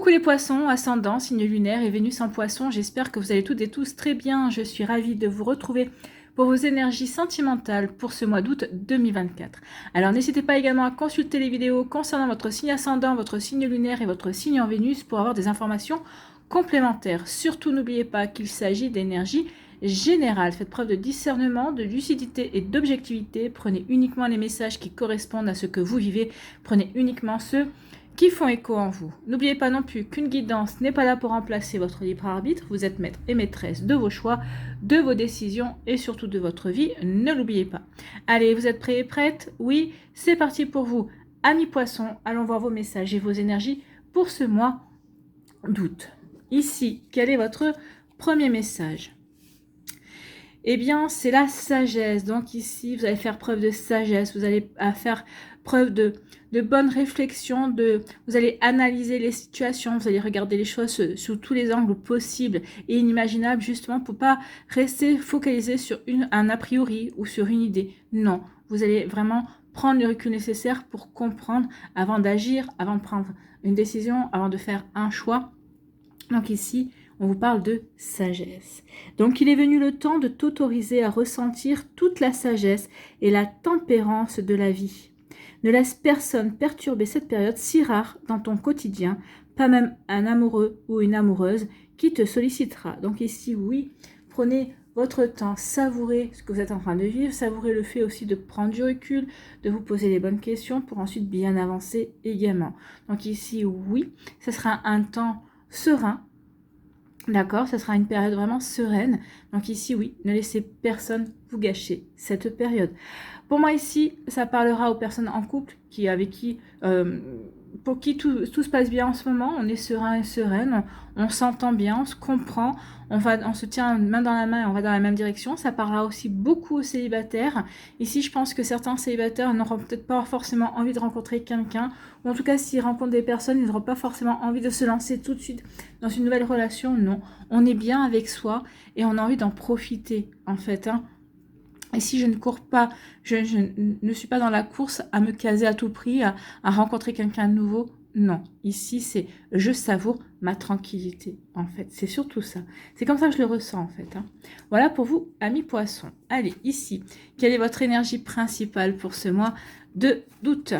Coucou les poissons, ascendant, signe lunaire et Vénus en poisson, j'espère que vous allez toutes et tous très bien. Je suis ravie de vous retrouver pour vos énergies sentimentales pour ce mois d'août 2024. Alors n'hésitez pas également à consulter les vidéos concernant votre signe ascendant, votre signe lunaire et votre signe en Vénus pour avoir des informations complémentaires. Surtout n'oubliez pas qu'il s'agit d'énergie générale. Faites preuve de discernement, de lucidité et d'objectivité. Prenez uniquement les messages qui correspondent à ce que vous vivez. Prenez uniquement ceux qui font écho en vous. N'oubliez pas non plus qu'une guidance n'est pas là pour remplacer votre libre arbitre. Vous êtes maître et maîtresse de vos choix, de vos décisions et surtout de votre vie. Ne l'oubliez pas. Allez, vous êtes prêts et prêtes? Oui, c'est parti pour vous. Amis poissons, allons voir vos messages et vos énergies pour ce mois d'août. Ici, quel est votre premier message? Eh bien, c'est la sagesse. Donc ici, vous allez faire preuve de sagesse, vous allez faire preuve de bonne réflexion, vous allez analyser les situations, vous allez regarder les choses sous tous les angles possibles et inimaginables, justement pour pas rester focalisé sur un a priori ou sur une idée. Non, vous allez vraiment prendre le recul nécessaire pour comprendre avant d'agir, avant de prendre une décision, avant de faire un choix. Donc ici, on vous parle de sagesse. Donc il est venu le temps de t'autoriser à ressentir toute la sagesse et la tempérance de la vie. Ne laisse personne perturber cette période si rare dans ton quotidien, pas même un amoureux ou une amoureuse qui te sollicitera. Donc ici, oui, prenez votre temps, savourez ce que vous êtes en train de vivre, savourez le fait aussi de prendre du recul, de vous poser les bonnes questions pour ensuite bien avancer également. Donc ici, oui, ce sera un temps serein. D'accord, ce sera une période vraiment sereine. Donc ici, oui, ne laissez personne vous gâcher cette période. Pour moi ici, ça parlera aux personnes en couple pour qui tout se passe bien en ce moment. On est serein et sereine, on s'entend bien, on se comprend, on se tient main dans la main et on va dans la même direction. Ça parlera aussi beaucoup aux célibataires. Ici, je pense que certains célibataires n'auront peut-être pas forcément envie de rencontrer quelqu'un, ou en tout cas, s'ils rencontrent des personnes, ils n'auront pas forcément envie de se lancer tout de suite dans une nouvelle relation. Non, on est bien avec soi et on a envie d'en profiter, en fait, hein. Et si je ne cours pas, je ne suis pas dans la course à me caser à tout prix, à rencontrer quelqu'un de nouveau. Non, ici c'est je savoure ma tranquillité en fait. C'est surtout ça. C'est comme ça que je le ressens en fait, hein. Voilà pour vous, amis poissons. Allez, ici, quelle est votre énergie principale pour ce mois d'août?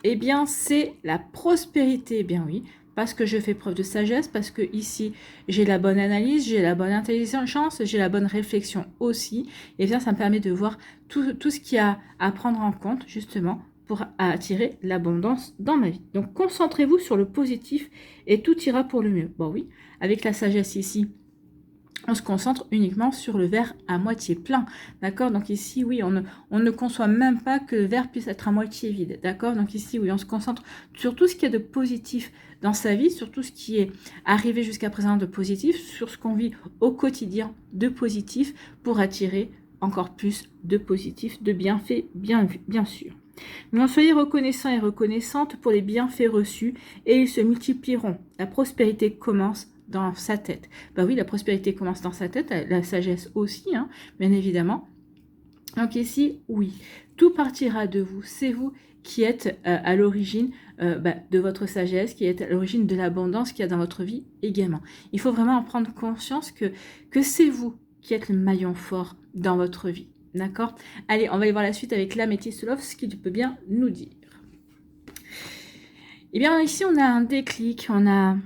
Eh bien, c'est la prospérité. Eh bien oui, parce que je fais preuve de sagesse, parce que ici j'ai la bonne analyse, j'ai la bonne intelligence, j'ai la bonne réflexion aussi. Et bien ça me permet de voir tout ce qu'il y a à prendre en compte justement pour attirer l'abondance dans ma vie. Donc concentrez-vous sur le positif et tout ira pour le mieux. Bon oui, avec la sagesse ici, on se concentre uniquement sur le verre à moitié plein, d'accord? Donc ici, oui, on ne conçoit même pas que le verre puisse être à moitié vide, d'accord? Donc ici, oui, on se concentre sur tout ce qui est de positif dans sa vie, sur tout ce qui est arrivé jusqu'à présent de positif, sur ce qu'on vit au quotidien de positif pour attirer encore plus de positif, de bienfaits, bien sûr. Mais soyez reconnaissants et reconnaissantes pour les bienfaits reçus et ils se multiplieront. La prospérité commence dans sa tête. Bah oui, la prospérité commence dans sa tête, la sagesse aussi, hein, bien évidemment. Donc ici, oui, tout partira de vous. C'est vous qui êtes à l'origine de votre sagesse, qui êtes à l'origine de l'abondance qu'il y a dans votre vie également. Il faut vraiment en prendre conscience que c'est vous qui êtes le maillon fort dans votre vie. D'accord? Allez, on va aller voir la suite avec l'améthyste Love, ce qu'il peut bien nous dire. Eh bien, ici, on a un déclic, on a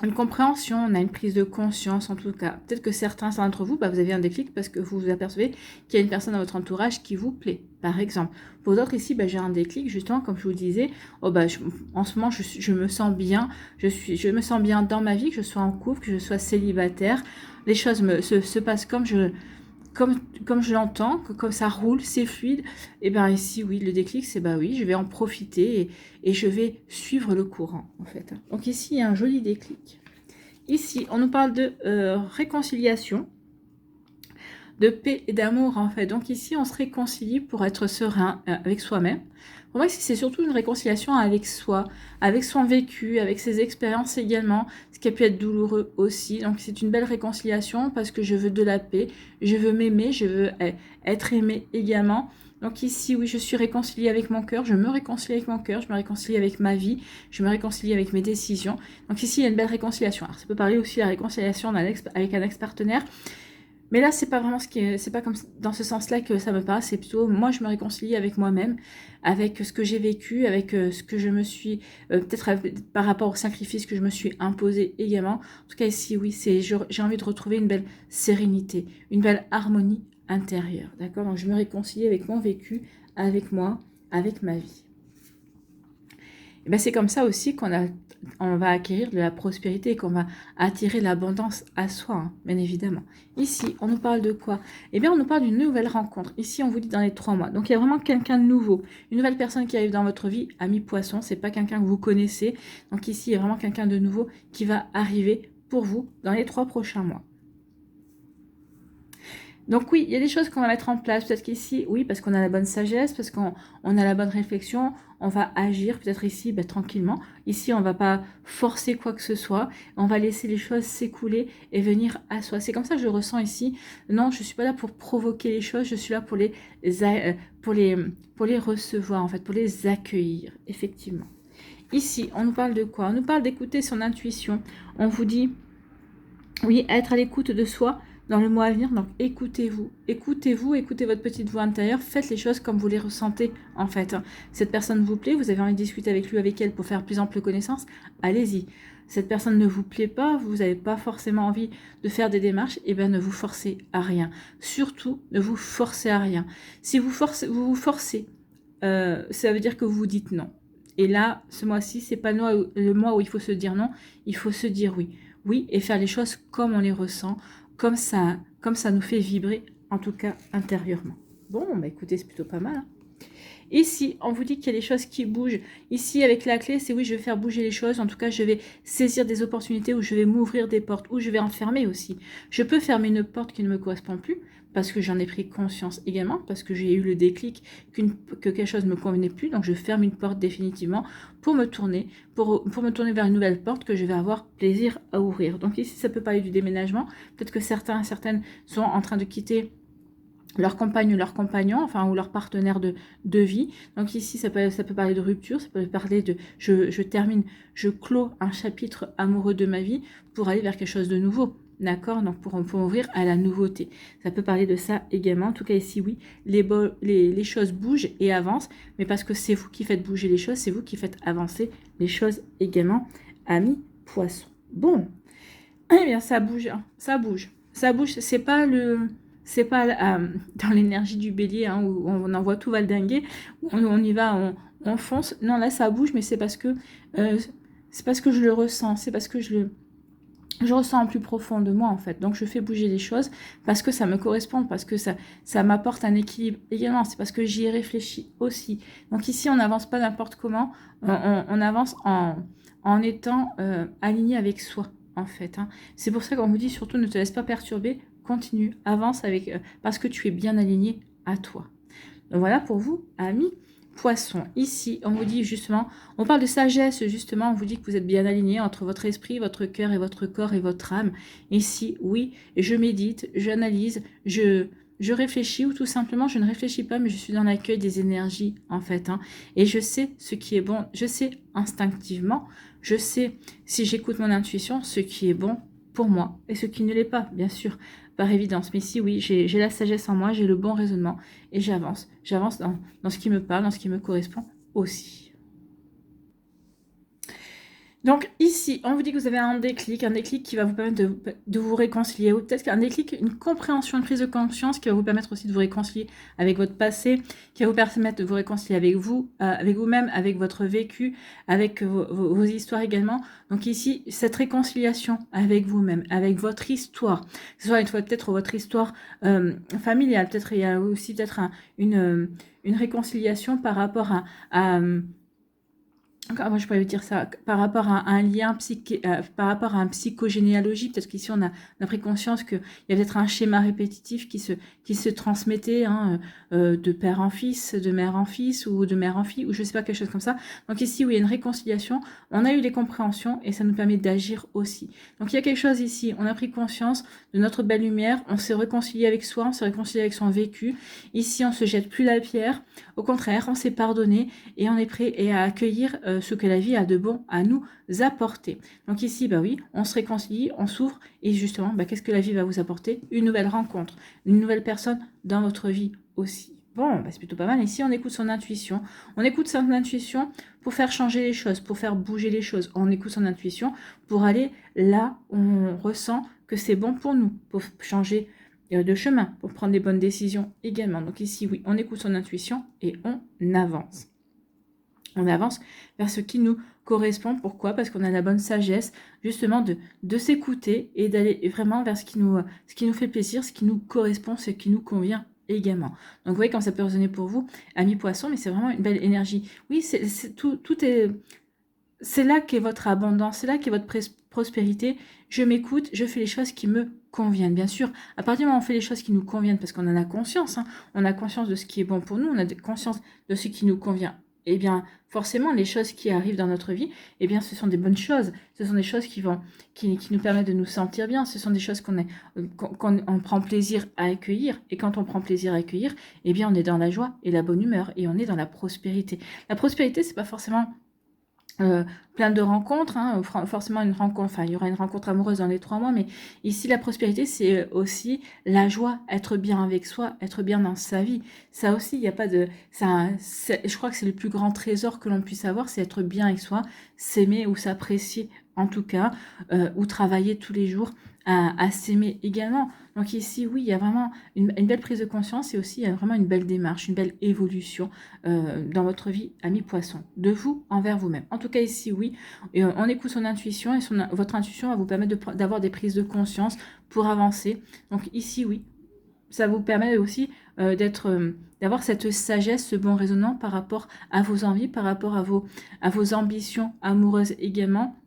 une compréhension, on a une prise de conscience en tout cas. Peut-être que certains d'entre vous, vous avez un déclic parce que vous vous apercevez qu'il y a une personne dans votre entourage qui vous plaît, par exemple. Pour d'autres ici, j'ai un déclic justement, comme je vous disais, en ce moment je me sens bien, je me sens bien dans ma vie, que je sois en couple, que je sois célibataire. Les choses se passent comme je l'entends, comme ça roule, c'est fluide. Et bien ici, oui, le déclic, c'est oui, je vais en profiter et je vais suivre le courant, en fait. Donc ici, il y a un joli déclic. Ici, on nous parle de réconciliation, de paix et d'amour, en fait. Donc ici, on se réconcilie pour être serein avec soi-même. Pour moi, c'est surtout une réconciliation avec soi, avec son vécu, avec ses expériences également, ce qui a pu être douloureux aussi. Donc c'est une belle réconciliation parce que je veux de la paix, je veux m'aimer, je veux être aimé également. Donc ici, oui, je suis réconciliée avec mon cœur, je me réconcilie avec mon cœur, je me réconcilie avec ma vie, je me réconcilie avec mes décisions. Donc ici, il y a une belle réconciliation. Alors, ça peut parler aussi de la réconciliation avec un ex-partenaire. Mais là, c'est pas vraiment c'est pas comme dans ce sens-là que ça me parle. C'est plutôt, moi, je me réconcilie avec moi-même, avec ce que j'ai vécu, avec ce que je me suis, peut-être par rapport au sacrifice que je me suis imposé également. En tout cas, ici, oui, j'ai envie de retrouver une belle sérénité, une belle harmonie intérieure. D'accord? Donc, je me réconcilie avec mon vécu, avec moi, avec ma vie. Et ben, c'est comme ça aussi on va acquérir de la prospérité et qu'on va attirer l'abondance à soi, hein, bien évidemment. Ici, on nous parle de quoi? Eh bien, on nous parle d'une nouvelle rencontre. Ici, on vous dit dans les 3 mois. Donc, il y a vraiment quelqu'un de nouveau, une nouvelle personne qui arrive dans votre vie, ami poisson. C'est pas quelqu'un que vous connaissez. Donc, ici, il y a vraiment quelqu'un de nouveau qui va arriver pour vous dans les 3 prochains mois. Donc oui, il y a des choses qu'on va mettre en place. Peut-être qu'ici, oui, parce qu'on a la bonne sagesse, parce qu'on a la bonne réflexion, on va agir peut-être ici tranquillement. Ici, on ne va pas forcer quoi que ce soit. On va laisser les choses s'écouler et venir à soi. C'est comme ça que je ressens ici. Non, je ne suis pas là pour provoquer les choses. Je suis là pour les recevoir, en fait, pour les accueillir, effectivement. Ici, on nous parle de quoi? On nous parle d'écouter son intuition. On vous dit, oui, être à l'écoute de soi dans le mois à venir. Donc, écoutez-vous, écoutez votre petite voix intérieure. Faites les choses comme vous les ressentez, en fait. Cette personne vous plaît, vous avez envie de discuter avec lui, avec elle pour faire plus ample connaissance, allez-y. Cette personne ne vous plaît pas, vous n'avez pas forcément envie de faire des démarches, et bien ne vous forcez à rien. Surtout, ne vous forcez à rien. Si vous vous forcez, ça veut dire que vous vous dites non. Et là, ce mois-ci, c'est pas le mois où il faut se dire non, il faut se dire oui. Oui, et faire les choses comme on les ressent, comme ça nous fait vibrer, en tout cas intérieurement. Bon, bah écoutez, c'est plutôt pas mal. Hein. Ici, on vous dit qu'il y a des choses qui bougent. Ici, avec la clé, c'est oui, je vais faire bouger les choses. En tout cas, je vais saisir des opportunités où je vais m'ouvrir des portes, où je vais en fermer aussi. Je peux fermer une porte qui ne me correspond plus, parce que j'en ai pris conscience également, parce que j'ai eu le déclic que quelque chose ne me convenait plus. Donc, je ferme une porte définitivement pour me tourner, pour me tourner vers une nouvelle porte que je vais avoir plaisir à ouvrir. Donc, ici, ça peut parler du déménagement. Peut-être que certaines sont en train de quitter leur compagne ou leur compagnon, enfin, ou leur partenaire de vie. Donc ici, ça peut parler de rupture, ça peut parler de je clôt un chapitre amoureux de ma vie pour aller vers quelque chose de nouveau. D'accord? Donc pour m'ouvrir à la nouveauté. Ça peut parler de ça également. En tout cas, ici, oui, les choses bougent et avancent, mais parce que c'est vous qui faites bouger les choses, c'est vous qui faites avancer les choses également, amis poissons. Bon, eh bien, ça bouge, hein. Ça bouge. Ça bouge, c'est pas dans l'énergie du bélier hein, où on envoie tout valdinguer, où on y va, on fonce. Non, là ça bouge, mais c'est parce que je le ressens, c'est parce que je ressens en plus profond de moi en fait. Donc je fais bouger les choses parce que ça me correspond, parce que ça m'apporte un équilibre également. C'est parce que j'y ai réfléchi aussi. Donc ici on n'avance pas n'importe comment, on avance en étant aligné avec soi en fait. Hein. C'est pour ça qu'on vous dit surtout ne te laisse pas perturber. Continue, avance parce que tu es bien aligné à toi. Donc voilà pour vous, amis poissons. Ici, on vous dit justement, on parle de sagesse justement, on vous dit que vous êtes bien aligné entre votre esprit, votre cœur et votre corps et votre âme. Ici, oui, je médite, j'analyse, je réfléchis ou tout simplement je ne réfléchis pas mais je suis dans l'accueil des énergies en fait. Hein, et je sais ce qui est bon, je sais instinctivement, je sais si j'écoute mon intuition ce qui est bon pour moi et ce qui ne l'est pas, bien sûr, par évidence. Mais ici, oui, j'ai la sagesse en moi, j'ai le bon raisonnement et j'avance. J'avance dans ce qui me parle, dans ce qui me correspond aussi. Donc ici, on vous dit que vous avez un déclic qui va vous permettre de vous réconcilier, ou peut-être qu'un déclic, une compréhension, une prise de conscience qui va vous permettre aussi de vous réconcilier avec votre passé, qui va vous permettre de vous réconcilier avec vous, avec vous-même, avec votre vécu, avec vos histoires également. Donc ici, cette réconciliation avec vous-même, avec votre histoire, que ce soit peut-être votre histoire familiale, peut-être il y a aussi peut-être une réconciliation par rapport Moi, je pourrais vous dire ça par rapport à un lien par rapport à un psychogénéalogie. Peut-être qu'ici, on a pris conscience qu'il y a peut-être un schéma répétitif qui se transmettait hein, de père en fils, de mère en fils ou de mère en fille, ou je sais pas, quelque chose comme ça. Donc ici, où il y a une réconciliation, on a eu les compréhensions et ça nous permet d'agir aussi. Donc il y a quelque chose ici, on a pris conscience de notre belle lumière, on s'est réconcilié avec soi, on s'est réconcilié avec son vécu. Ici, on se jette plus la pierre. Au contraire, on s'est pardonné et on est prêt à accueillir ce que la vie a de bon à nous apporter. Donc ici, bah oui, on se réconcilie, on s'ouvre et justement, bah, qu'est-ce que la vie va vous apporter? Une nouvelle rencontre, une nouvelle personne dans votre vie aussi. Bon, bah, c'est plutôt pas mal. Ici, on écoute son intuition. On écoute son intuition pour faire changer les choses, pour faire bouger les choses. On écoute son intuition pour aller là où on ressent que c'est bon pour nous, pour changer de chemin, pour prendre des bonnes décisions également. Donc ici, oui, on écoute son intuition et on avance. On avance vers ce qui nous correspond. Pourquoi? Parce qu'on a la bonne sagesse, justement, de s'écouter et d'aller vraiment vers ce qui nous fait plaisir, ce qui nous correspond, ce qui nous convient également. Donc, vous voyez, quand ça peut résonner pour vous, amis poissons, mais c'est vraiment une belle énergie. Oui, tout est... C'est là qu'est votre abondance, c'est là qu'est votre prospérité. Je m'écoute, je fais les choses qui me conviennent. Bien sûr, à partir du moment où on fait les choses qui nous conviennent, parce qu'on en a conscience, hein, on a conscience de ce qui est bon pour nous, on a conscience de ce qui nous convient. Eh bien, forcément, les choses qui arrivent dans notre vie, eh bien, ce sont des bonnes choses. Ce sont des choses qui nous permettent de nous sentir bien. Ce sont des choses qu'on prend plaisir à accueillir. Et quand on prend plaisir à accueillir, eh bien, on est dans la joie et la bonne humeur et on est dans la prospérité. La prospérité, c'est pas forcément plein de rencontres, hein, forcément une rencontre, enfin il y aura une rencontre amoureuse dans les 3 mois, mais ici la prospérité c'est aussi la joie, être bien avec soi, être bien dans sa vie. Ça aussi, il n'y a pas de, je crois que c'est le plus grand trésor que l'on puisse avoir, c'est être bien avec soi, s'aimer ou s'apprécier en tout cas, ou travailler tous les jours à s'aimer également. Donc ici, oui, il y a vraiment une belle prise de conscience et aussi il y a vraiment une belle démarche, une belle évolution dans votre vie, ami poisson, de vous envers vous-même. En tout cas, ici, oui, on écoute son intuition et votre intuition va vous permettre d'avoir des prises de conscience pour avancer. Donc ici, oui, ça vous permet aussi d'avoir cette sagesse, ce bon raisonnement par rapport à vos envies, par rapport à vos ambitions amoureuses également,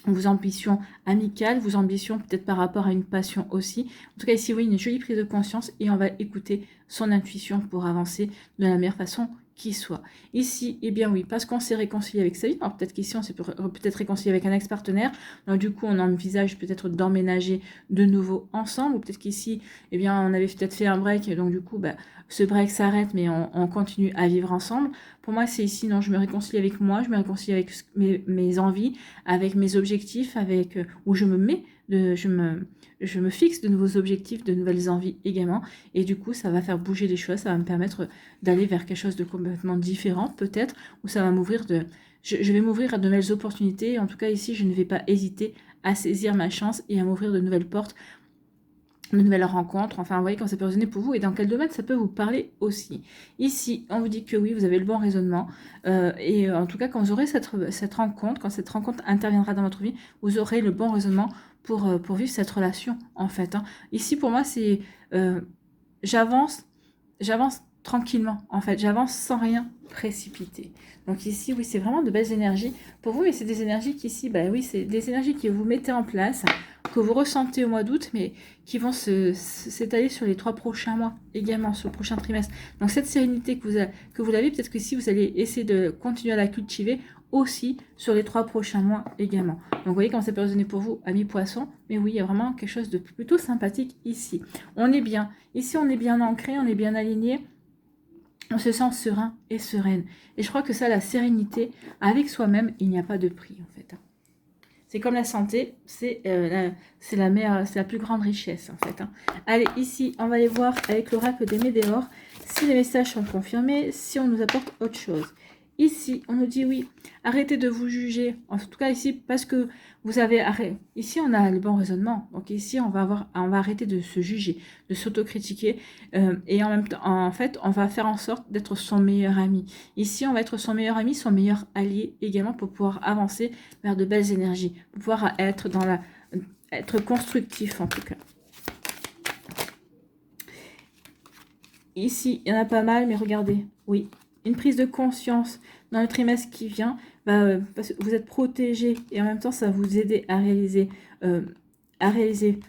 vos ambitions amicales, vos ambitions peut-être par rapport à une passion aussi. En tout cas, ici, oui, une jolie prise de conscience et on va écouter son intuition pour avancer de la meilleure façon qui soit. Ici, eh bien oui, parce qu'on s'est réconcilié avec sa vie, alors peut-être qu'ici on s'est peut-être réconcilié avec un ex-partenaire, donc du coup on envisage peut-être d'emménager de nouveau ensemble, ou peut-être qu'ici, eh bien on avait peut-être fait un break, donc du coup, bah, ce break s'arrête, mais on continue à vivre ensemble. Pour moi, c'est ici, non, je me réconcilie avec moi, je me réconcilie avec mes envies, avec mes objectifs, avec où je me mets, je me fixe de nouveaux objectifs, de nouvelles envies également, et du coup, ça va faire bouger les choses, ça va me permettre d'aller vers quelque chose de complètement différent, peut-être, où ça va m'ouvrir je vais m'ouvrir à de nouvelles opportunités. En tout cas, ici, je ne vais pas hésiter à saisir ma chance et à m'ouvrir de nouvelles portes, de nouvelles rencontres, enfin, vous voyez quand ça peut résonner pour vous et dans quel domaine ça peut vous parler aussi. Ici, on vous dit que oui, vous avez le bon raisonnement et en tout cas, quand vous aurez cette rencontre, quand cette rencontre interviendra dans votre vie, vous aurez le bon raisonnement pour vivre cette relation, en fait. Hein. Ici, pour moi, c'est... j'avance tranquillement, en fait. J'avance sans rien précipiter. Donc ici, oui, c'est vraiment de belles énergies pour vous, mais c'est des énergies qui ici, bah oui, c'est des énergies que vous mettez en place, que vous ressentez au mois d'août, mais qui vont s'étaler sur les 3 prochains mois, également sur le prochain trimestre. Donc cette sérénité que vous avez, peut-être que si vous allez essayer de continuer à la cultiver aussi sur les 3 prochains mois également. Donc vous voyez comment ça peut résonner pour vous, amis poissons, mais oui, il y a vraiment quelque chose de plutôt sympathique ici. On est bien, ici on est bien ancré, on est bien aligné, on se sent serein et sereine. Et je crois que ça, la sérénité, avec soi-même, il n'y a pas de prix en fait. C'est comme la santé, c'est la plus grande richesse en fait. Hein. Allez, ici, on va aller voir avec l'oracle des Médéors si les messages sont confirmés, si on nous apporte autre chose. Ici, on nous dit oui, arrêtez de vous juger. En tout cas, ici, parce que vous avez arrêté. Ici, on a le bon raisonnement. Donc ici, on va arrêter de se juger, de s'autocritiquer. Et en même temps, en fait, on va faire en sorte d'être son meilleur ami. Ici, on va être son meilleur ami, son meilleur allié également pour pouvoir avancer vers de belles énergies, pour pouvoir être être constructif en tout cas. Ici, il y en a pas mal, mais regardez, oui, une prise de conscience dans le trimestre qui vient, parce que vous êtes protégé et en même temps, ça va vous aider euh, à réaliser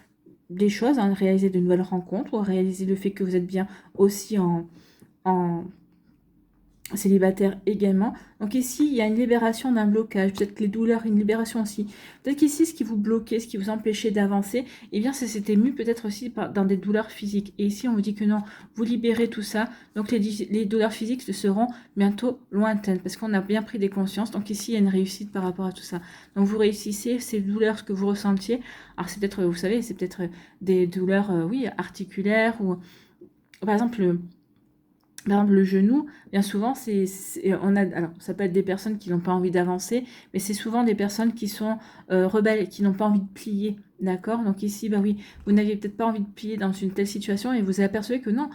des choses, hein, à réaliser de nouvelles rencontres ou à réaliser le fait que vous êtes bien aussi en célibataire également. Donc ici, il y a une libération d'un blocage, peut-être que les douleurs, une libération aussi. Peut-être qu'ici, ce qui vous bloquait, ce qui vous empêchait d'avancer, eh bien, ça s'était mis peut-être aussi dans des douleurs physiques. Et ici, on vous dit que non, vous libérez tout ça. Donc les douleurs physiques seront bientôt lointaines parce qu'on a bien pris des consciences. Donc ici, il y a une réussite par rapport à tout ça. Donc vous réussissez ces douleurs, ce que vous ressentiez. Alors c'est peut-être, vous savez, c'est peut-être des douleurs, oui, articulaires ou par exemple... Par exemple, le genou, bien souvent, alors, ça peut être des personnes qui n'ont pas envie d'avancer, mais c'est souvent des personnes qui sont rebelles, qui n'ont pas envie de plier, d'accord? Donc ici, bah oui, vous n'aviez peut-être pas envie de plier dans une telle situation et vous apercevez que non,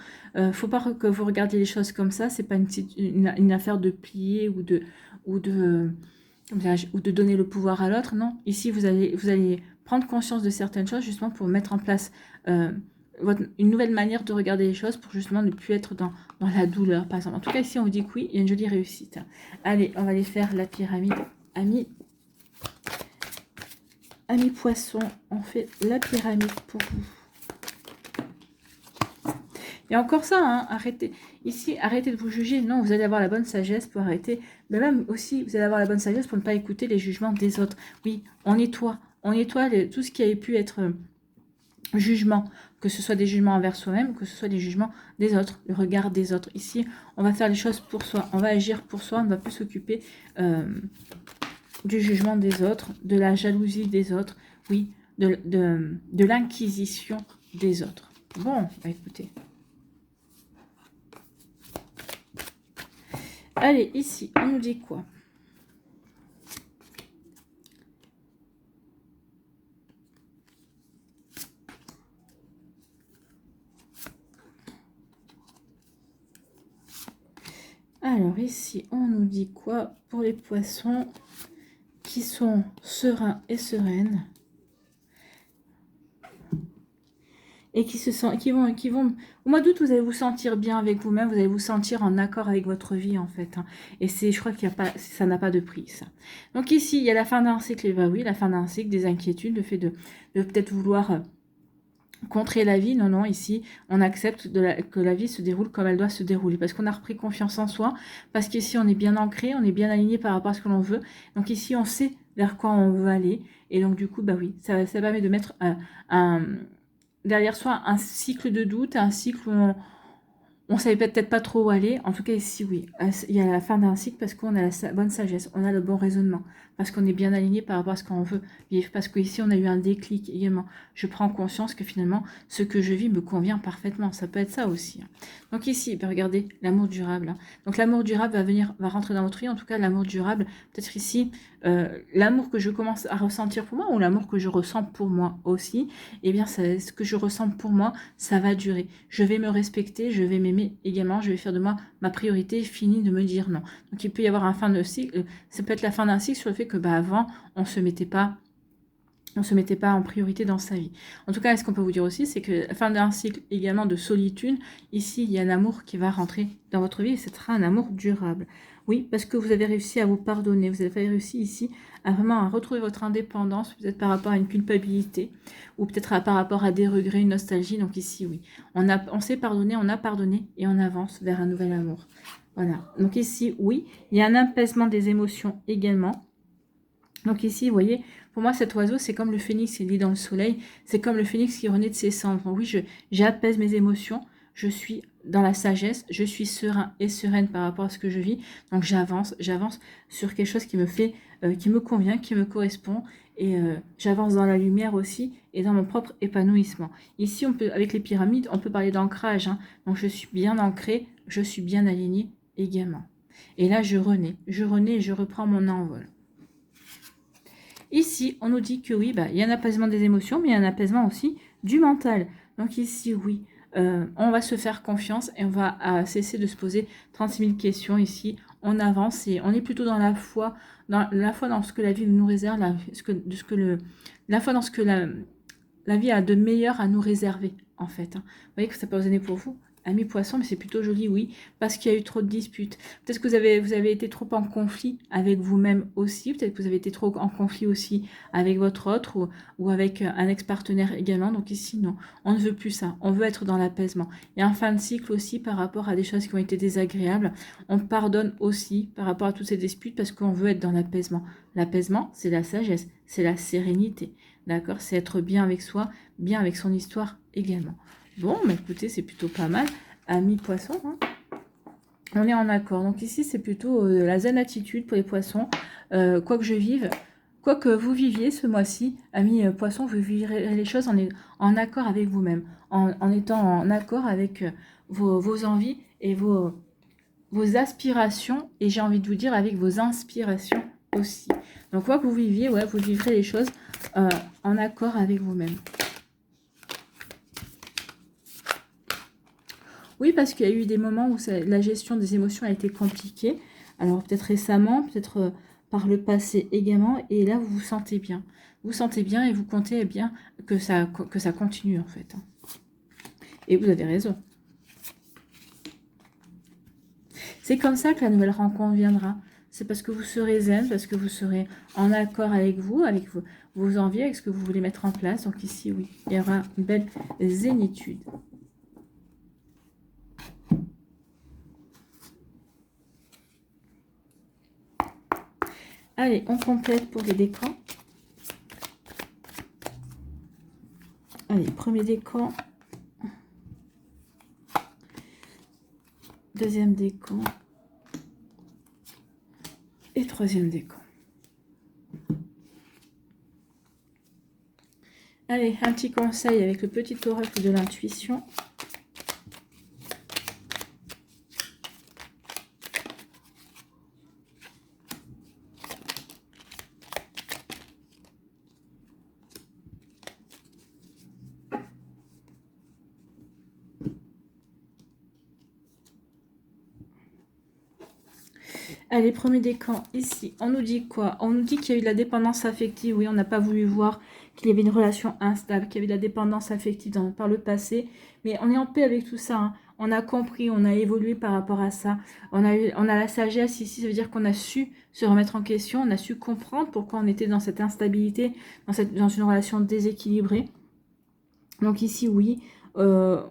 faut pas que vous regardiez les choses comme ça, c'est pas une affaire de plier ou de, ou de donner le pouvoir à l'autre, non. Ici, vous allez prendre conscience de certaines choses justement pour mettre en place... une nouvelle manière de regarder les choses pour justement ne plus être dans la douleur, par exemple. En tout cas, ici, on vous dit que oui, il y a une jolie réussite. Allez, on va aller faire la pyramide. Amis poisson, on fait la pyramide pour vous. Et encore ça, hein, arrêtez. Ici, arrêtez de vous juger. Non, vous allez avoir la bonne sagesse pour arrêter. Mais même aussi, vous allez avoir la bonne sagesse pour ne pas écouter les jugements des autres. Oui, on nettoie. On nettoie tout ce qui avait pu être... jugement, que ce soit des jugements envers soi-même, que ce soit des jugements des autres, le regard des autres. Ici, on va faire les choses pour soi, on va agir pour soi, on ne va plus s'occuper du jugement des autres, de la jalousie des autres, oui, de l'inquisition des autres. Bon, bah écoutez. Allez, ici, on nous dit quoi ? Alors ici, on nous dit quoi pour les poissons qui sont sereins et sereines et qui vont au mois d'août, vous allez vous sentir bien avec vous-même, vous allez vous sentir en accord avec votre vie en fait. Hein. Et je crois qu'il y a pas, ça n'a pas de prix ça. Donc ici, il y a la fin d'un cycle, et bah oui, la fin d'un cycle, des inquiétudes, le fait de peut-être vouloir contrer la vie. Non, non, ici, on accepte que la vie se déroule comme elle doit se dérouler. Parce qu'on a repris confiance en soi. Parce qu'ici, on est bien ancré, on est bien aligné par rapport à ce que l'on veut. Donc ici, on sait vers quoi on veut aller. Et donc, du coup, bah oui, ça permet de mettre derrière soi un cycle de doute, un cycle où on ne savait peut-être pas trop où aller. En tout cas, ici, oui, il y a la fin d'un cycle parce qu'on a la bonne sagesse, on a le bon raisonnement, parce qu'on est bien aligné par rapport à ce qu'on veut vivre, parce qu'ici, on a eu un déclic également. Je prends conscience que finalement, ce que je vis me convient parfaitement. Ça peut être ça aussi. Donc ici, regardez, l'amour durable. Donc l'amour durable va rentrer dans votre vie. En tout cas, l'amour durable, peut-être ici, l'amour que je commence à ressentir pour moi ou l'amour que je ressens pour moi aussi, eh bien, ce que je ressens pour moi, ça va durer. Je vais me respecter, je vais m'aimer également, je vais faire de moi ma priorité, fini de me dire non. Donc il peut y avoir un fin de cycle, ça peut être la fin d'un cycle sur le fait que avant, on se mettait pas en priorité dans sa vie. En tout cas, ce qu'on peut vous dire aussi, c'est que la fin d'un cycle également de solitude, ici, il y a un amour qui va rentrer dans votre vie et ce sera un amour durable. Oui, parce que vous avez réussi à vous pardonner, vous avez réussi ici à vraiment retrouver votre indépendance, peut-être par rapport à une culpabilité, ou peut-être par rapport à des regrets, une nostalgie. Donc ici, oui, on s'est pardonné, on a pardonné et on avance vers un nouvel amour. Voilà, donc ici, oui, il y a un apaisement des émotions également. Donc ici, vous voyez, pour moi, cet oiseau, c'est comme le phénix qui vit dans le soleil, c'est comme le phénix qui renaît de ses cendres. Oui, j'apaise mes émotions, je suis dans la sagesse, je suis serein et sereine par rapport à ce que je vis. Donc j'avance sur quelque chose qui me fait, qui me convient, qui me correspond. Et j'avance dans la lumière aussi et dans mon propre épanouissement. Ici, avec les pyramides, on peut parler d'ancrage. Hein. Donc je suis bien ancrée, je suis bien alignée également. Et là, je renais et je reprends mon envol. Ici, on nous dit que oui, il y a un apaisement des émotions, mais il y a un apaisement aussi du mental. Donc ici, oui, on va se faire confiance et on va cesser de se poser 36 000 questions ici. On avance et on est plutôt dans la foi dans ce que la vie nous réserve, la foi dans ce que la vie a de meilleur à nous réserver, en fait. Hein. Vous voyez que ça peut résonner pour vous. Amis poissons, mais c'est plutôt joli, oui, parce qu'il y a eu trop de disputes. Peut-être que vous avez été trop en conflit avec vous-même aussi, peut-être que vous avez été trop en conflit aussi avec votre autre ou avec un ex-partenaire également. Donc ici, non, on ne veut plus ça, on veut être dans l'apaisement. Il y a un fin de cycle aussi par rapport à des choses qui ont été désagréables. On pardonne aussi par rapport à toutes ces disputes parce qu'on veut être dans l'apaisement. L'apaisement, c'est la sagesse, c'est la sérénité, d'accord? C'est être bien avec soi, bien avec son histoire également. Bon, mais écoutez, c'est plutôt pas mal. Amis poissons, hein. On est en accord. Donc ici, c'est plutôt la zen attitude pour les poissons. Quoi que je vive, quoi que vous viviez ce mois-ci, amis poissons, vous vivrez les choses en accord avec vous-même, en étant en accord avec vos envies et vos aspirations, et j'ai envie de vous dire avec vos inspirations aussi. Donc quoi que vous viviez, ouais, vous vivrez les choses en accord avec vous-même. Oui, parce qu'il y a eu des moments où la gestion des émotions a été compliquée. Alors peut-être récemment, peut-être par le passé également. Et là, vous vous sentez bien. Vous vous sentez bien et vous comptez bien que ça continue en fait. Et vous avez raison. C'est comme ça que la nouvelle rencontre viendra. C'est parce que vous serez zen, parce que vous serez en accord avec vous, avec vos envies, avec ce que vous voulez mettre en place. Donc ici, oui, il y aura une belle zénitude. Allez, on complète pour les décans. Allez, premier décan. Deuxième décan. Et troisième décan. Allez, un petit conseil avec le petit oracle de l'intuition. Allez, premier décan, ici, on nous dit quoi? On nous dit qu'il y a eu de la dépendance affective. Oui, on n'a pas voulu voir qu'il y avait une relation instable, qu'il y avait de la dépendance affective par le passé. Mais on est en paix avec tout ça, hein. On a compris, on a évolué par rapport à ça. On a la sagesse ici, ça veut dire qu'on a su se remettre en question, on a su comprendre pourquoi on était dans cette instabilité, dans une relation déséquilibrée. Donc ici, oui, on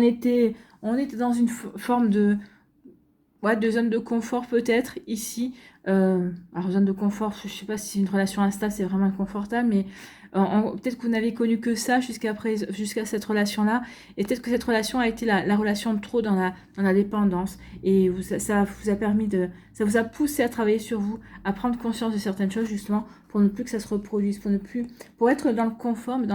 était dans une forme de zone de confort peut-être ici. Alors zone de confort, je ne sais pas si c'est une relation insta, c'est vraiment inconfortable, mais peut-être que vous n'avez connu que ça jusqu'à cette relation-là, et peut-être que cette relation a été la relation de trop dans la dépendance, et ça vous a permis ça vous a poussé à travailler sur vous, à prendre conscience de certaines choses justement pour ne plus que ça se reproduise, pour être dans le confort, mais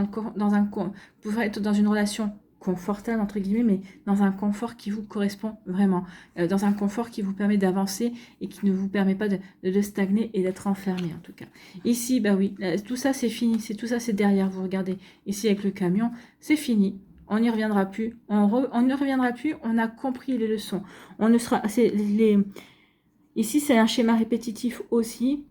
pour être dans une relation confortable entre guillemets, mais dans un confort qui vous correspond vraiment, dans un confort qui vous permet d'avancer et qui ne vous permet pas de stagner et d'être enfermé en tout cas. Ici, bah oui, tout ça c'est fini, tout ça c'est derrière vous, regardez, ici avec le camion, c'est fini. On n'y reviendra plus, on ne reviendra plus, on a compris les leçons. On ne sera, ici c'est un schéma répétitif aussi.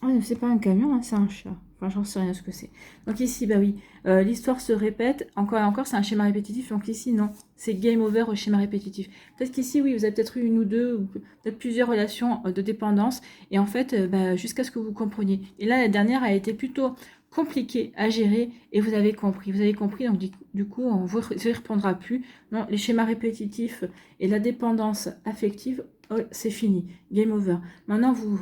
Ah, c'est pas un camion, hein, c'est un chat. Enfin, j'en sais rien ce que c'est. Donc ici, bah oui, l'histoire se répète. Encore et encore, c'est un schéma répétitif. Donc ici, non, c'est game over au schéma répétitif. Peut-être qu'ici, oui, vous avez peut-être eu une ou deux, ou peut-être plusieurs relations de dépendance. Et en fait, jusqu'à ce que vous compreniez. Et là, la dernière a été plutôt compliquée à gérer. Et vous avez compris. Vous avez compris, donc du coup, on ne vous y répondra plus. Non, les schémas répétitifs et la dépendance affective, oh, c'est fini. Game over. Maintenant, vous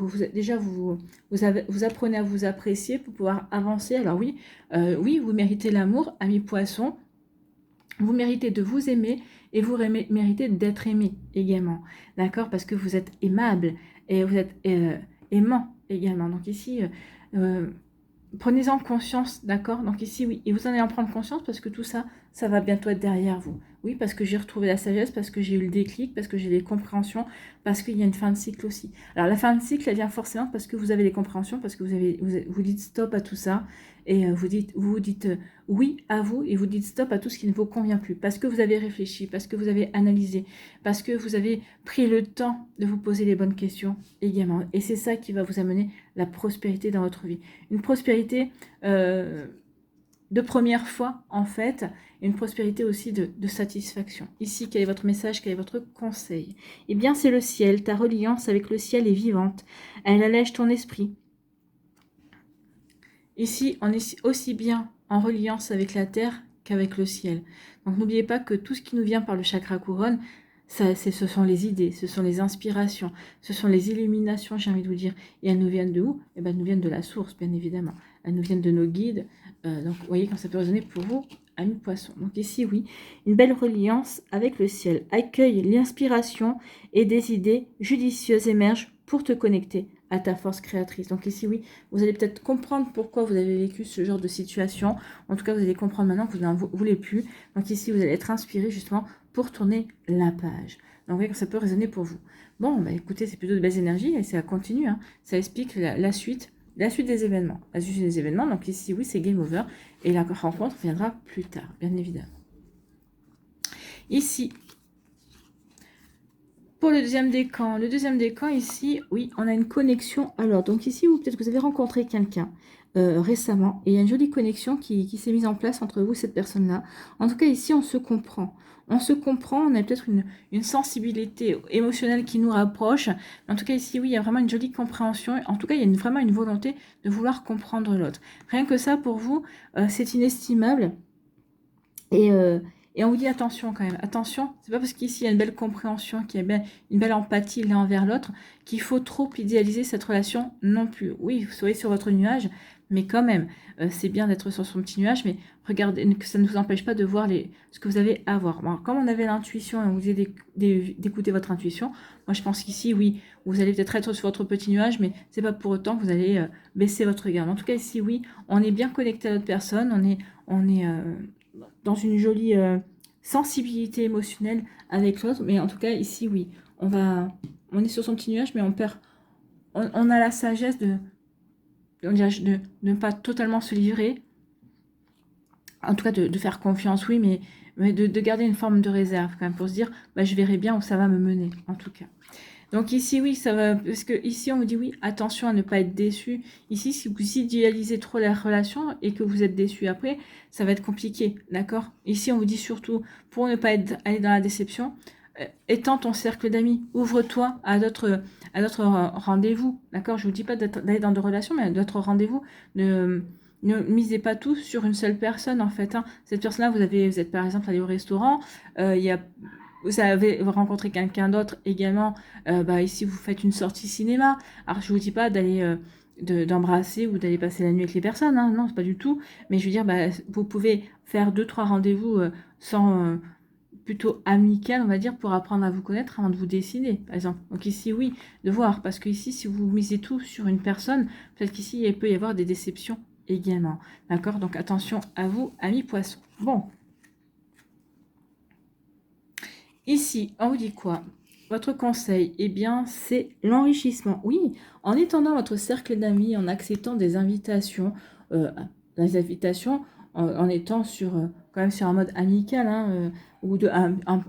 apprenez à vous apprécier pour pouvoir avancer. Alors oui, oui, vous méritez l'amour, amis poissons. Vous méritez de vous aimer et vous méritez d'être aimé également. D'accord? Parce que vous êtes aimable et vous êtes aimant également. Donc ici, prenez-en conscience, d'accord? Donc ici, oui, et vous en allez en prendre conscience parce que tout ça, ça va bientôt être derrière vous. Oui, parce que j'ai retrouvé la sagesse, parce que j'ai eu le déclic, parce que j'ai les compréhensions, parce qu'il y a une fin de cycle aussi. Alors la fin de cycle, elle vient forcément parce que vous avez les compréhensions, parce que vous dites stop à tout ça, et vous dites oui à vous, et vous dites stop à tout ce qui ne vous convient plus, parce que vous avez réfléchi, parce que vous avez analysé, parce que vous avez pris le temps de vous poser les bonnes questions également. Et c'est ça qui va vous amener la prospérité dans votre vie. Une prospérité de première fois, en fait, et une prospérité aussi de satisfaction. Ici, quel est votre message, quel est votre conseil? Eh bien, c'est le ciel. Ta reliance avec le ciel est vivante. Elle allège ton esprit. Ici, on est aussi bien en reliance avec la terre qu'avec le ciel. Donc, n'oubliez pas que tout ce qui nous vient par le chakra couronne, ce sont les idées, ce sont les inspirations, ce sont les illuminations, j'ai envie de vous dire. Et elles nous viennent de où? Eh bien, elles nous viennent de la source, bien évidemment. Elles nous viennent de nos guides. Donc, vous voyez quand ça peut résonner pour vous, amis poissons. Donc ici, oui, une belle reliance avec le ciel. Accueille l'inspiration et des idées judicieuses émergent pour te connecter à ta force créatrice. Donc ici, oui, vous allez peut-être comprendre pourquoi vous avez vécu ce genre de situation. En tout cas, vous allez comprendre maintenant que vous n'en voulez plus. Donc ici, vous allez être inspiré justement pour tourner la page. Donc vous voyez que ça peut résonner pour vous. Bon, bah écoutez, c'est plutôt de belles énergies et ça continue. Hein. Ça explique la suite des événements. La suite des événements, donc ici, oui, c'est game over. Et la rencontre viendra plus tard, bien évidemment. Ici, pour le deuxième décan, ici, oui, on a une connexion. Alors, donc ici, peut-être que vous avez rencontré quelqu'un récemment, et il y a une jolie connexion qui s'est mise en place entre vous et cette personne-là. En tout cas, ici, on se comprend. On se comprend, on a peut-être une sensibilité émotionnelle qui nous rapproche. En tout cas, ici, oui, il y a vraiment une jolie compréhension. En tout cas, il y a vraiment une volonté de vouloir comprendre l'autre. Rien que ça, pour vous, c'est inestimable. Et on vous dit attention quand même, attention, c'est pas parce qu'ici il y a une belle compréhension, qu'il y a une belle empathie l'un envers l'autre, qu'il faut trop idéaliser cette relation non plus. Oui, vous soyez sur votre nuage, mais quand même, c'est bien d'être sur son petit nuage, mais regardez, que ça ne vous empêche pas de voir ce que vous avez à voir. Bon, comme on avait l'intuition et on vous dit d'écouter votre intuition, moi je pense qu'ici, oui, vous allez peut-être être sur votre petit nuage, mais c'est pas pour autant que vous allez baisser votre regard. En tout cas, ici, oui, on est bien connecté à l'autre personne, on est dans une jolie sensibilité émotionnelle avec l'autre, mais en tout cas ici oui, on est sur son petit nuage, mais on a la sagesse de ne pas totalement se livrer, en tout cas de faire confiance, oui, mais de garder une forme de réserve quand même pour se dire, bah, je verrai bien où ça va me mener, en tout cas. Donc ici, oui, ça va, parce que ici, on vous dit oui, attention à ne pas être déçu. Ici, si vous idéalisez trop la relation et que vous êtes déçu après, ça va être compliqué, d'accord? Ici, on vous dit surtout, pour ne pas aller dans la déception, étends ton cercle d'amis, ouvre-toi à d'autres rendez-vous, d'accord? Je vous dis pas d'aller dans de relations, mais à d'autres rendez-vous. Ne misez pas tout sur une seule personne, en fait. Hein. Cette personne-là, vous êtes par exemple allé au restaurant, vous avez rencontré quelqu'un d'autre également. Ici, vous faites une sortie cinéma. Alors, je vous dis pas d'aller d'embrasser ou d'aller passer la nuit avec les personnes. Hein. Non, c'est pas du tout. Mais je veux dire, vous pouvez faire 2-3 rendez-vous sans plutôt amical, on va dire, pour apprendre à vous connaître avant de vous décider, par exemple. Donc ici, oui, de voir. Parce que ici, si vous misez tout sur une personne, peut-être qu'ici, il peut y avoir des déceptions également. D'accord? Donc attention à vous, amis poissons. Bon. Ici, on vous dit quoi? Votre conseil, eh bien, c'est l'enrichissement. Oui, en étendant votre cercle d'amis, en acceptant des invitations, en étant quand même sur un mode amical, hein, ou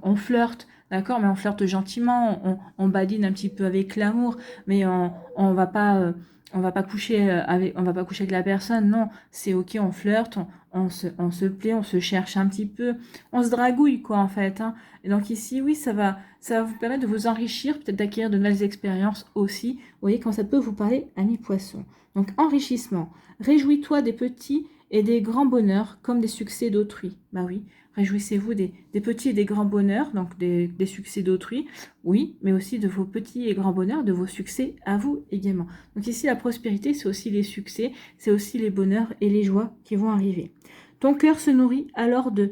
on flirte, d'accord, mais on flirte gentiment, on badine un petit peu avec l'amour, mais on va pas... on va pas coucher avec la personne, non, c'est ok, on flirte, on se plaît, on se cherche un petit peu, on se dragouille quoi en fait, hein. Et donc ici, oui, ça va vous permettre de vous enrichir, peut-être d'acquérir de nouvelles expériences aussi. Vous voyez, quand ça peut vous parler, amis poissons. Donc, enrichissement. Réjouis-toi des petits et des grands bonheurs comme des succès d'autrui. Bah oui, réjouissez-vous des petits et des grands bonheurs, donc des succès d'autrui, oui, mais aussi de vos petits et grands bonheurs, de vos succès à vous également. Donc ici, la prospérité, c'est aussi les succès, c'est aussi les bonheurs et les joies qui vont arriver. Ton cœur se nourrit alors de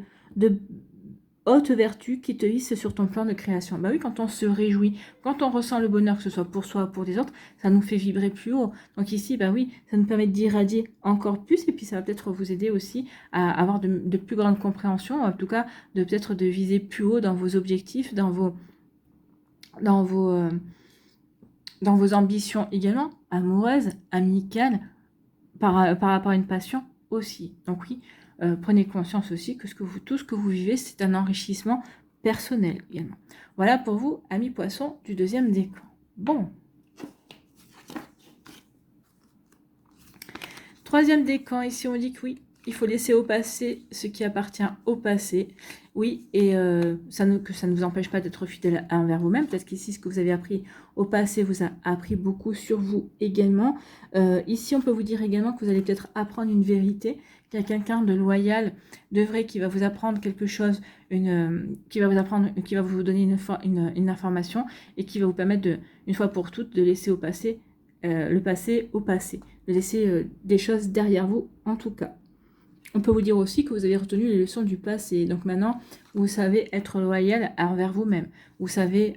haute vertu qui te hisse sur ton plan de création. Bah oui, quand on se réjouit, quand on ressent le bonheur, que ce soit pour soi ou pour des autres, ça nous fait vibrer plus haut. Donc ici, bah oui, ça nous permet d'irradier encore plus, et puis ça va peut-être vous aider aussi à avoir de plus grandes compréhensions, en tout cas, peut-être de viser plus haut dans vos objectifs, dans vos ambitions également, amoureuses, amicales, par rapport à une passion aussi. Donc oui, prenez conscience aussi que tout ce que vous vivez, c'est un enrichissement personnel également. Voilà pour vous, amis poissons du deuxième décan. Bon. Troisième décan, ici on dit que oui, il faut laisser au passé ce qui appartient au passé. Oui, et que ça ne vous empêche pas d'être fidèle envers vous-même. Peut-être qu'ici, ce que vous avez appris au passé vous a appris beaucoup sur vous également. Ici, on peut vous dire également que vous allez peut-être apprendre une vérité. Il y a quelqu'un de loyal, de vrai, qui va vous apprendre quelque chose, qui va vous donner une information et qui va vous permettre, une fois pour toutes, de laisser au passé, le passé au passé. De laisser des choses derrière vous, en tout cas. On peut vous dire aussi que vous avez retenu les leçons du passé. Donc maintenant, vous savez être loyal envers vous-même. Vous avez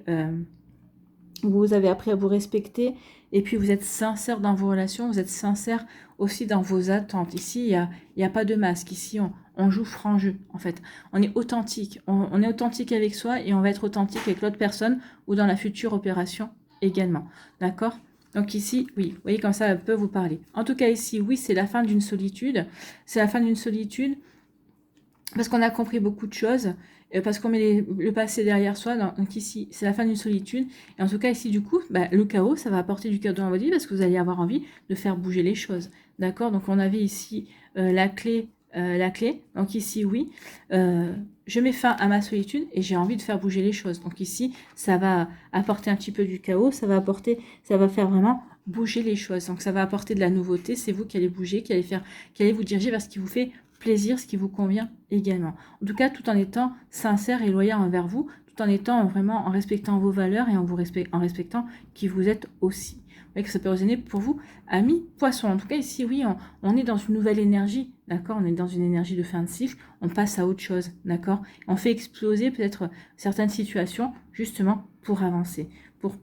appris à vous respecter. Et puis, vous êtes sincère dans vos relations. Vous êtes sincère aussi dans vos attentes. Ici, il n'y a pas de masque. Ici, on joue franc jeu, en fait. On est authentique. On est authentique avec soi et on va être authentique avec l'autre personne ou dans la future opération également. D'accord ? Donc ici, oui, vous voyez comme ça peut vous parler. En tout cas ici, oui, c'est la fin d'une solitude. C'est la fin d'une solitude parce qu'on a compris beaucoup de choses, parce qu'on met le passé derrière soi. Donc ici, c'est la fin d'une solitude. Et en tout cas ici, du coup, le chaos, ça va apporter du chaos dans votre vie parce que vous allez avoir envie de faire bouger les choses. D'accord? Donc on avait ici la clé. Donc ici, oui, je mets fin à ma solitude et j'ai envie de faire bouger les choses. Donc ici, ça va apporter un petit peu du chaos, ça va faire vraiment bouger les choses. Donc ça va apporter de la nouveauté, c'est vous qui allez bouger, qui allez vous diriger vers ce qui vous fait plaisir, ce qui vous convient également. En tout cas, tout en étant sincère et loyal envers vous, tout en étant vraiment en respectant vos valeurs et en respectant qui vous êtes aussi. Vous voyez que ça peut résonner pour vous, amis poissons. En tout cas, ici, oui, on est dans une nouvelle énergie, d'accord? On est dans une énergie de fin de cycle, on passe à autre chose, d'accord? On fait exploser peut-être certaines situations, justement, pour avancer, pour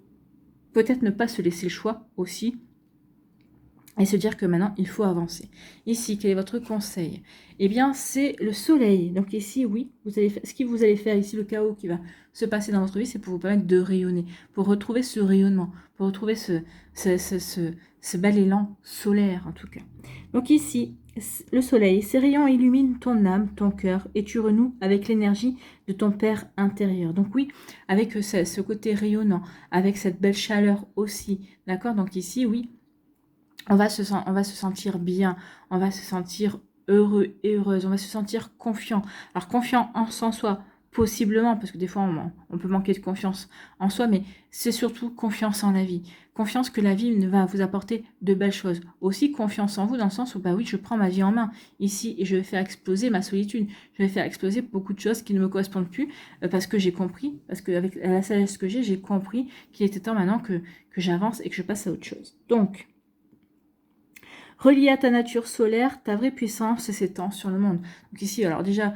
peut-être ne pas se laisser le choix aussi, et se dire que maintenant, il faut avancer. Ici, quel est votre conseil? Eh bien, c'est le soleil. Donc ici, oui, ce que vous allez faire ici, le chaos qui va se passer dans votre vie, c'est pour vous permettre de rayonner, pour retrouver ce rayonnement, pour retrouver ce bel élan solaire, en tout cas. Donc ici, le soleil, ces rayons illuminent ton âme, ton cœur, et tu renoues avec l'énergie de ton Père intérieur. Donc oui, avec ce côté rayonnant, avec cette belle chaleur aussi, d'accord? Donc ici, oui, on va se sentir bien, on va se sentir heureux et heureuse, on va se sentir confiant. Alors confiant en soi, possiblement, parce que des fois on peut manquer de confiance en soi, mais c'est surtout confiance en la vie. Confiance que la vie va vous apporter de belles choses. Aussi confiance en vous dans le sens où, bah oui, je prends ma vie en main ici et je vais faire exploser ma solitude. Je vais faire exploser beaucoup de choses qui ne me correspondent plus parce que j'ai compris, parce qu'avec la sagesse que j'ai compris qu'il était temps maintenant que j'avance et que je passe à autre chose. Donc, relié à ta nature solaire, ta vraie puissance s'étend sur le monde. Donc ici, alors déjà,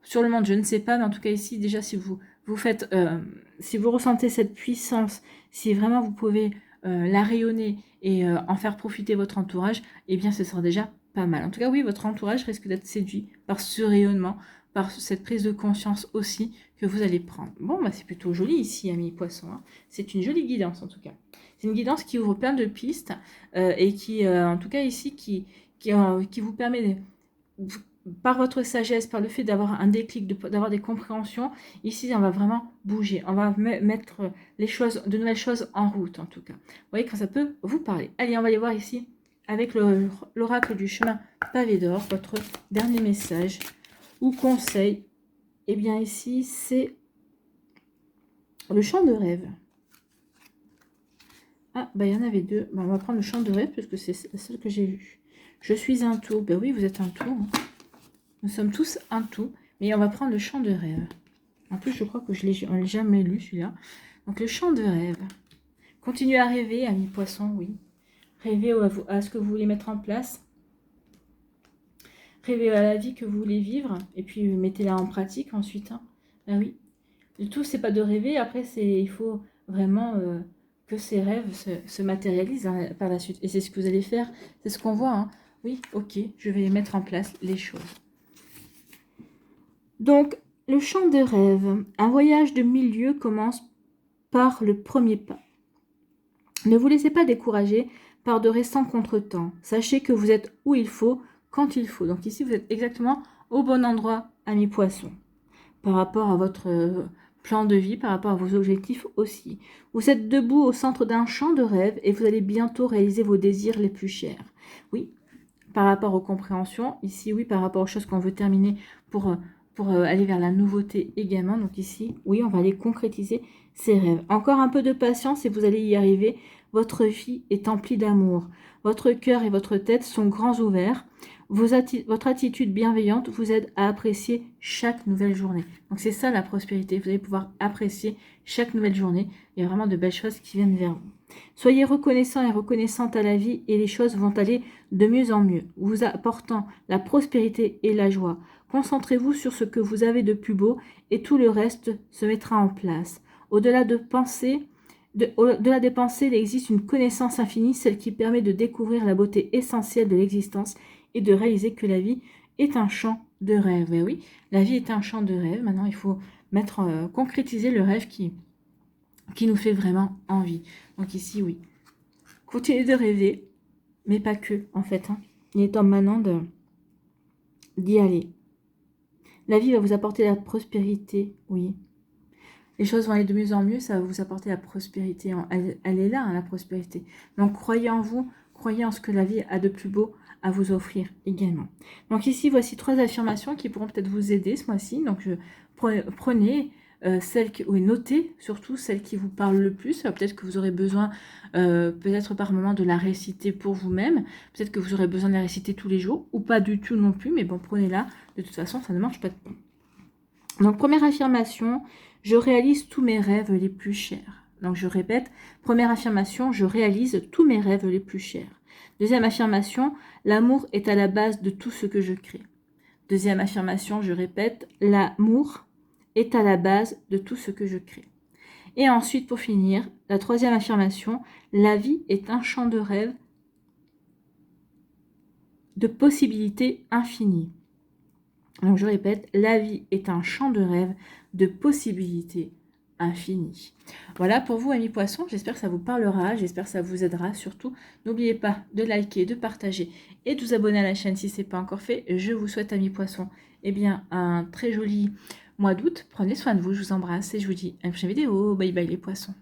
sur le monde, je ne sais pas, mais en tout cas ici, déjà, si vous faites, si vous ressentez cette puissance, si vraiment vous pouvez la rayonner et en faire profiter votre entourage, eh bien, ce sera déjà pas mal. En tout cas, oui, votre entourage risque d'être séduit par ce rayonnement, par cette prise de conscience aussi que vous allez prendre. Bon, bah, c'est plutôt joli ici, amis poissons. Hein. C'est une jolie guidance, en tout cas. C'est une guidance qui ouvre plein de pistes et qui, en tout cas ici, qui vous permet, par votre sagesse, par le fait d'avoir un déclic, d'avoir des compréhensions, ici, on va vraiment bouger. On va mettre de nouvelles choses en route, en tout cas. Vous voyez quand ça peut vous parler. Allez, on va aller voir ici, avec l'oracle du chemin pavé d'or, votre dernier message ou conseil. Eh bien, ici, c'est le chant de rêve. Ah, bah il y en avait deux. Bah, on va prendre le chant de rêve parce que c'est la seule que j'ai vue. Je suis un tout. Ben oui, vous êtes un tout. Hein. Nous sommes tous un tout. Mais on va prendre le chant de rêve. En plus, je crois que je ne l'ai jamais lu, celui-là. Donc, le chant de rêve. Continuez à rêver, amis poissons, oui. Rêvez à ce que vous voulez mettre en place. Rêvez à la vie que vous voulez vivre. Et puis, mettez-la en pratique ensuite. Hein. Ben oui. Le tout, c'est pas de rêver. Après, il faut vraiment... que ces rêves se matérialisent par la suite. Et c'est ce que vous allez faire, c'est ce qu'on voit. Hein. Oui, ok, je vais mettre en place les choses. Donc, le chant de rêve. Un voyage de 1000 lieues commence par le premier pas. Ne vous laissez pas décourager par de récents contretemps. Sachez que vous êtes où il faut, quand il faut. Donc ici, vous êtes exactement au bon endroit, amis poissons. Par rapport à votre... plan de vie, par rapport à vos objectifs aussi. Vous êtes debout au centre d'un champ de rêve et vous allez bientôt réaliser vos désirs les plus chers. Oui, par rapport aux compréhensions. Ici, oui, par rapport aux choses qu'on veut terminer pour aller vers la nouveauté également. Donc ici, oui, on va aller concrétiser ces rêves. Encore un peu de patience et vous allez y arriver. Votre vie est emplie d'amour. Votre cœur et votre tête sont grands ouverts. Votre attitude bienveillante vous aide à apprécier chaque nouvelle journée. Donc c'est ça la prospérité. Vous allez pouvoir apprécier chaque nouvelle journée. Il y a vraiment de belles choses qui viennent vers vous. Soyez reconnaissant et reconnaissante à la vie et les choses vont aller de mieux en mieux, vous apportant la prospérité et la joie. Concentrez-vous sur ce que vous avez de plus beau et tout le reste se mettra en place. Au-delà des pensées, il existe une connaissance infinie, celle qui permet de découvrir la beauté essentielle de l'existence et de réaliser que la vie est un champ de rêve. Et oui, la vie est un champ de rêve. Maintenant, il faut concrétiser le rêve qui nous fait vraiment envie. Donc ici, oui. Continuez de rêver, mais pas que, en fait. Il est temps maintenant d'y aller. La vie va vous apporter la prospérité, oui. Les choses vont aller de mieux en mieux, ça va vous apporter la prospérité. Elle est là, la prospérité. Donc, croyez en vous, croyez en ce que la vie a de plus beau à vous offrir également. Donc ici, voici 3 affirmations qui pourront peut-être vous aider ce mois-ci. Donc, prenez notez surtout celles qui vous parlent le plus. Peut-être que vous aurez besoin, peut-être par moment, de la réciter pour vous-même. Peut-être que vous aurez besoin de la réciter tous les jours, ou pas du tout non plus, mais bon, prenez-la. De toute façon, ça ne marche pas de temps. Donc, première affirmation, je réalise tous mes rêves les plus chers. Donc, je répète, première affirmation, je réalise tous mes rêves les plus chers. Deuxième affirmation, l'amour est à la base de tout ce que je crée. Deuxième affirmation, je répète, l'amour est à la base de tout ce que je crée. Et ensuite, pour finir, la troisième affirmation, la vie est un champ de rêve de possibilités infinies. Donc je répète, la vie est un champ de rêve de possibilités infinies. Voilà pour vous, amis poissons, j'espère que ça vous parlera, j'espère que ça vous aidera. Surtout, n'oubliez pas de liker, de partager et de vous abonner à la chaîne si ce n'est pas encore fait. Je vous souhaite, amis poissons, un très joli mois d'août. Prenez soin de vous, je vous embrasse et je vous dis à une prochaine vidéo. Bye bye les poissons.